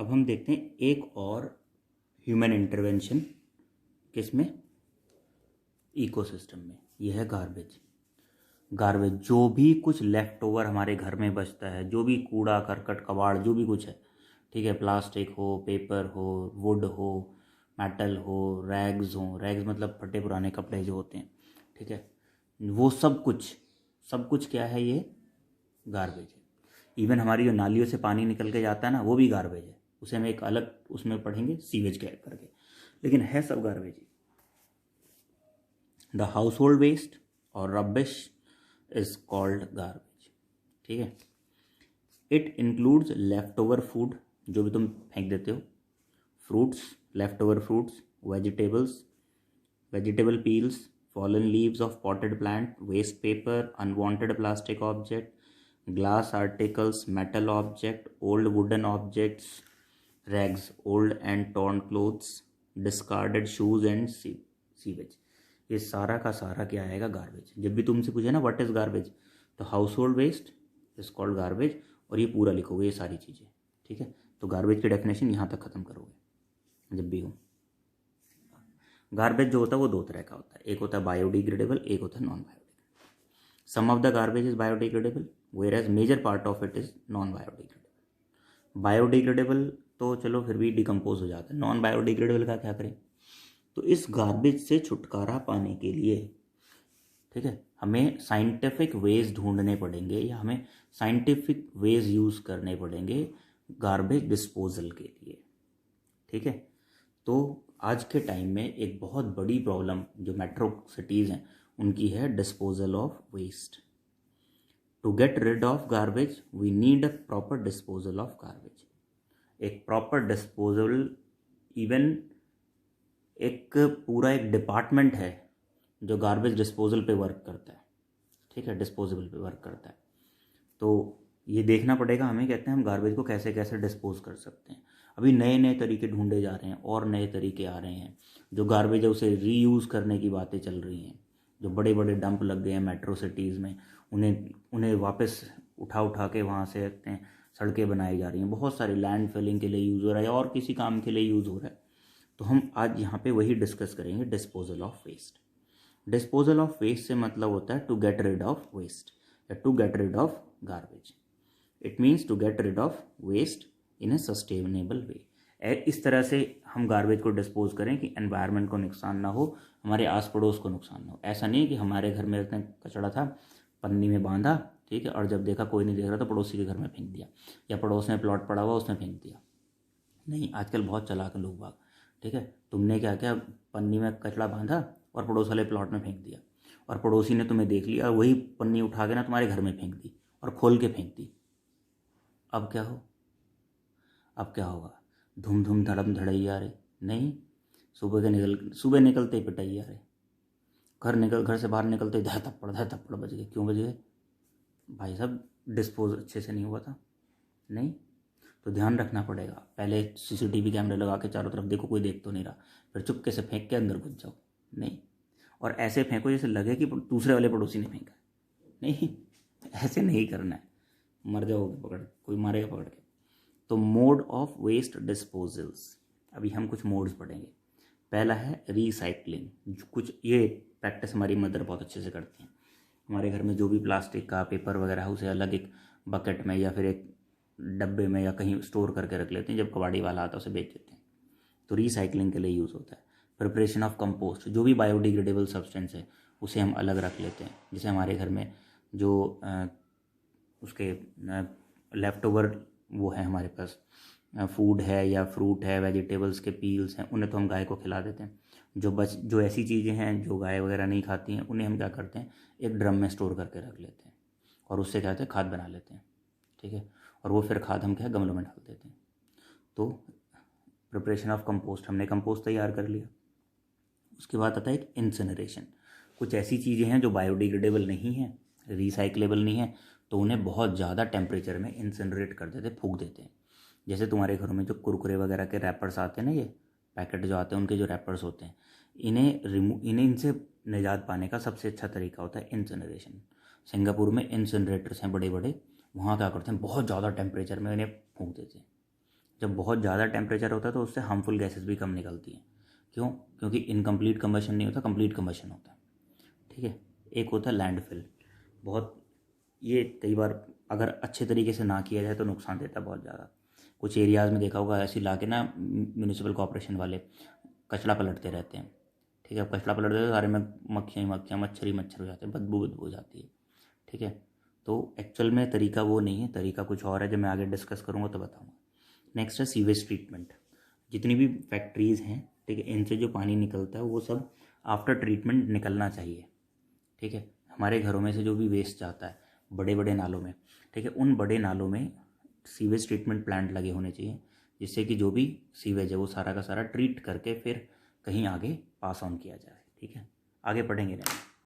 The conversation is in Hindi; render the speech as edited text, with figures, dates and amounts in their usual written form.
अब हम देखते हैं एक और ह्यूमन इंटरवेंशन किसमें, इकोसिस्टम में। यह है गार्बेज। गार्बेज जो भी कुछ लेफ्ट ओवर हमारे घर में बचता है, जो भी कूड़ा करकट कबाड़ जो भी कुछ है, ठीक है, प्लास्टिक हो, पेपर हो, वुड हो, मेटल हो, रैग्स हो, रैग्स मतलब फटे पुराने कपड़े जो होते हैं, ठीक है, वो सब कुछ क्या है, ये गार्बेज है। इवन हमारी जो नालियों से पानी निकल के जाता है ना, वो भी गार्बेज है। उसे हम एक अलग उसमें पढ़ेंगे, सीवेज करके, लेकिन है सब गार्बेज ही। द हाउस होल्ड वेस्ट और रबिश इज कॉल्ड गार्बेज, ठीक है। It includes leftover food, जो भी तुम फेंक देते हो, fruits, leftover fruits, vegetables, vegetable peels, fallen leaves of potted plant, waste paper, unwanted plastic object, glass articles, metal object, old wooden objects, rags, old and torn clothes, discarded shoes and sewage। ये सारा का सारा क्या आएगा, गार्बेज। जब भी तुमसे पूछे ना व्हाट इज गार्बेज, तो household waste is called garbage, और ये पूरा लिखोगे ये सारी चीज़ें, ठीक है। तो गार्बेज की डेफिनेशन यहाँ तक खत्म करोगे जब भी हो। गार्बेज जो होता है वो दो तरह का होता है, एक होता है बायोडिग्रेडेबल, एक होता है non biodegradable. Some of the garbage is biodegradable whereas major part of it is non biodegradable. Biodegradable तो चलो फिर भी डिकम्पोज हो जाता है, नॉन बायोडिग्रेडेबल का क्या करें। तो इस गार्बेज से छुटकारा पाने के लिए, ठीक है, हमें साइंटिफिक वेज ढूंढने पड़ेंगे, या हमें साइंटिफिक वेज यूज़ करने पड़ेंगे गार्बेज डिस्पोजल के लिए, ठीक है। तो आज के टाइम में एक बहुत बड़ी प्रॉब्लम जो मेट्रो सिटीज़ हैं उनकी है disposal of waste. To get rid of garbage we need a proper disposal of garbage. एक प्रॉपर डिस्पोजल, इवन एक पूरा एक डिपार्टमेंट है जो गार्बेज डिस्पोजल पे वर्क करता है, ठीक है, डिस्पोजेबल पे वर्क करता है। तो ये देखना पड़ेगा हमें, कहते हैं हम गार्बेज को कैसे कैसे डिस्पोज कर सकते हैं। अभी नए नए तरीके ढूंढे जा रहे हैं और नए तरीके आ रहे हैं। जो गार्बेज है उसे रीयूज़ करने की बातें चल रही हैं। जो बड़े बड़े डंप लग गए हैं मेट्रो सिटीज़ में, उन्हें वापस उठा के वहाँ से रखते हैं, सड़कें बनाई जा रही हैं। बहुत सारी लैंड फिलिंग के लिए यूज़ हो रहा है और किसी काम के लिए यूज़ हो रहा है। तो हम आज यहाँ पे वही डिस्कस करेंगे, disposal of waste. Disposal of waste से मतलब होता है to get rid of waste या to get rid of garbage. It means to get rid of waste in a sustainable way. इस तरह से हम गार्बेज को डिस्पोज करें कि एनवायरनमेंट को नुकसान ना हो, हमारे आस पड़ोस को नुकसान ना हो। ऐसा नहीं है कि हमारे घर में इतना कचरा था, पन्नी में बांधा, ठीक है, और जब देखा कोई नहीं देख रहा तो पड़ोसी के घर में फेंक दिया, या पड़ोस में प्लॉट पड़ा हुआ उसमें फेंक दिया। नहीं, आजकल बहुत चालाक लोग बाग, ठीक है। तुमने क्या किया, पन्नी में कचरा बांधा और पड़ोस वाले प्लॉट में फेंक दिया, और पड़ोसी ने तुम्हें देख लिया और वही पन्नी उठा के ना तुम्हारे घर में फेंक दी और खोल के फेंक दी। अब क्या होगा, धूम धूम धड़म धड़ैया रे। नहीं, सुबह निकलते पिटैया रे। घर से बाहर निकलते धर थप्पड़ बज गए। क्यों बज गए भाई साहब, डिस्पोज अच्छे से नहीं हुआ था। नहीं, तो ध्यान रखना पड़ेगा। पहले सीसीटीवी कैमरे लगा के चारों तरफ देखो कोई देख तो नहीं रहा, फिर चुपके से फेंक के अंदर घुस जाओ। नहीं, और ऐसे फेंको जैसे लगे कि दूसरे वाले पड़ोसी ने फेंका। नहीं, ऐसे नहीं करना है, मर जाओगे पकड़, कोई मारेगा पकड़ के। तो मोड ऑफ वेस्ट डिस्पोजल्स, अभी हम कुछ मोड्स पढ़ेंगे। पहला है रीसाइक्लिंग। कुछ ये प्रैक्टिस हमारी मदर बहुत अच्छे से करती हैं। हमारे घर में जो भी प्लास्टिक का पेपर वगैरह है उसे अलग एक बकेट में या फिर एक डब्बे में या कहीं स्टोर करके रख लेते हैं, जब कबाड़ी वाला आता है उसे बेच देते हैं। तो रीसाइक्लिंग के लिए यूज़ होता है। प्रिपरेशन ऑफ कंपोस्ट, जो भी बायोडिग्रेडेबल सब्सटेंस है उसे हम अलग रख लेते हैं। जैसे हमारे घर में जो उसके लेफ़्ट ओवर वो है, हमारे पास फूड है या फ्रूट है, वेजिटेबल्स के पील्स हैं, उन्हें तो हम गाय को खिला देते हैं। जो ऐसी चीज़ें हैं जो गाय वगैरह नहीं खाती हैं, उन्हें हम क्या करते हैं, एक ड्रम में स्टोर करके रख लेते हैं और उससे क्या होता है, खाद बना लेते हैं, ठीक है। और वो फिर खाद हम क्या है, गमलों में डाल देते हैं। तो प्रिपरेशन ऑफ कंपोस्ट, हमने कंपोस्ट तैयार कर लिया। उसके बाद आता है एक इंसिनरेशन। कुछ ऐसी चीज़ें हैं जो बायोडिग्रेडेबल नहीं हैं, रिसाइक्लेबल नहीं है, तो उन्हें बहुत ज़्यादा टेम्परेचर में इंसिनरेट कर देते, फूंक देते हैं। जैसे तुम्हारे घरों में जो कुरकुरे वगैरह के रैपर्स आते हैं ना, ये पैकेट जो आते हैं उनके जो रैपर्स होते हैं, इनसे निजात पाने का सबसे अच्छा तरीका होता है इंसिनरेशन। सिंगापुर में इंसिनरेटर्स हैं बड़े बड़े, वहाँ क्या करते हैं, बहुत ज़्यादा टेम्परेचर में इन्हें फूंक देते हैं, जब बहुत ज़्यादा टेम्परेचर होता है तो उससे हार्मफुल गैसेस भी कम निकलती हैं। क्यों? क्योंकि इनकम्प्लीट कंबशन नहीं होता, कंप्लीट कंबशन होता है। ठीक है। एक होता है लैंडफिल। बहुत ये कई बार अगर अच्छे तरीके से ना किया जाए तो नुकसान देता है बहुत ज़्यादा। कुछ एरियाज़ में देखा होगा ऐसे ला के ना म्यूनिसिपल कॉर्पोरेशन वाले कचरा पलटते रहते हैं। ठीक है। अब कचरा पलटते हैं तो सारे में मक्खियाँ ही मक्खियाँ, मच्छर ही मच्छर हो जाते हैं, बदबू हो जाती है। ठीक है। तो एक्चुअल में तरीका वो नहीं है, तरीका कुछ और है, जब मैं आगे डिस्कस करूँगा तो बताऊँगा। नेक्स्ट है सीवेज ट्रीटमेंट। जितनी भी फैक्ट्रीज़ हैं, ठीक है, इनसे जो पानी निकलता है वो सब आफ्टर ट्रीटमेंट निकलना चाहिए। ठीक है। हमारे घरों में से जो भी वेस्ट जाता है बड़े बड़े नालों में, ठीक है, उन बड़े नालों में सीवेज ट्रीटमेंट प्लांट लगे होने चाहिए, जिससे कि जो भी सीवेज है वो सारा का सारा ट्रीट करके फिर कहीं आगे पास ऑन किया जाए। ठीक है। आगे पढ़ेंगे नहीं।